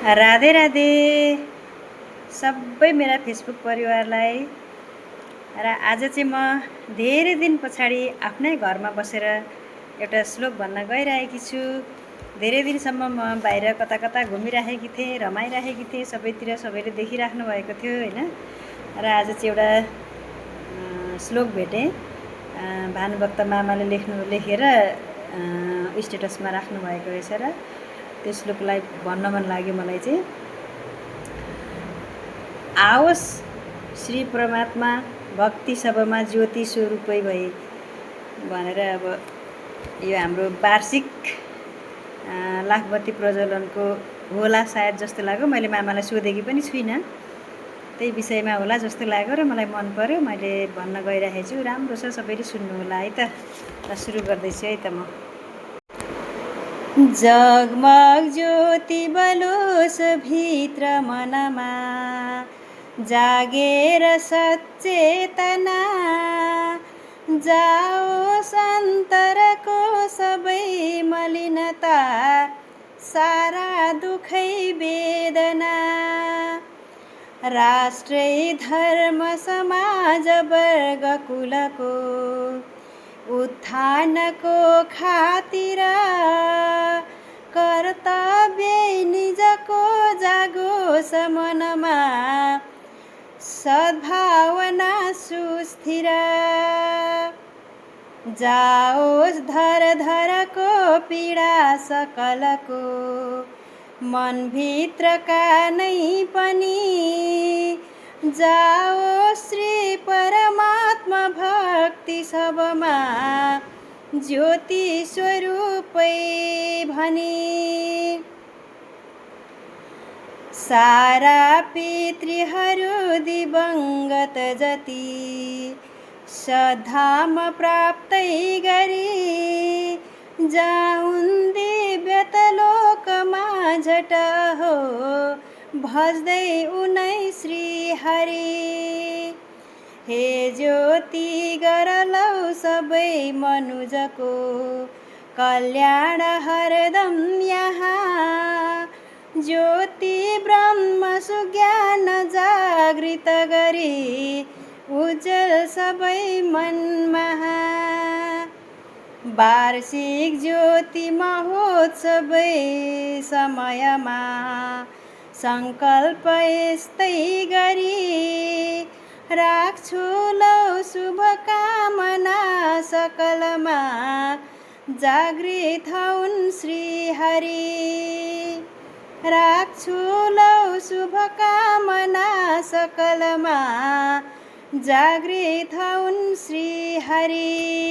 राधे राधे सबै मेरा फेसबुक परिवारलाई। र आज चाहिँ म धेरै दिन पछाडि आफ्नै घरमा बसेर एउटा श्लोक भन्न गइरहेकी छु। धेरै दिनसम्म म बाहिर कता कता घुमिराखेकी थिएँ, रमाइराखेकी थिएँ, सबैतिर सबैले देखिराख्नु भएको थियो होइन। र आज चाहिँ एउटा श्लोक भेटेँ, भानुभक्त मामाले लेखेर स्टेटसमा राख्नु भएको रहेछ र त्यो श्लोकलाई भन्न मन लाग्यो मलाई चाहिँ। आओस् श्री परमात्मा भक्ति सबमा ज्योति स्वरूपै भई भनेर अब यो हाम्रो वार्षिक लाखबत्ती प्रज्वलनको होला सायद जस्तो लाग्यो। मैले मामालाई सोधेकी पनि छुइनँ, त्यही विषयमा होला जस्तो लाग्यो र मलाई मन पर्यो, मैले भन्न गइरहेको छु। राम्रो छ, सबैले सुन्नु होला है त। र सुरु गर्दैछु है त म। जगमग ज्योति बलोस् भित्र मनमा, जागेर सचेतना, जाओस् अन्तरको सबै मलिनता, सारा दुखै वेदना। राष्ट्रै धर्म समाज वर्ग कुलको उत्थानको खातिर, कर्तव्य निजको जागोस् मनमा, सद्भावना सुस्थिर। जाओस् धर धरको पीडा सकलको, मनभित्रका नै पनि, जाओस् श्री परमात्मा भक्ति सबमा ज्योति स्वरूपै भनी। सारा पितृहरू दिवंगत जति, सद्धाम प्राप्तै गरी, जाउन् दिव्यतलोकमा झट हो, भज्दै उनै श्री हरि। हे ज्योति गरलौ सबै मनुजको, कल्याण हरदम यहाँ, ज्योति ब्रह्म सुज्ञान जागृत गरी, उज्जवल सबै मनमा। वार्षिक ज्योति महोत्सवै समयमा, सङ्कल्प यस्तै गरी, राख्छु लौ शुभकामना सकलमा, जागृत हुन् श्री हरि। राख्छु लौ शुभकामना सकलमा, जागृत हुन् श्री हरि।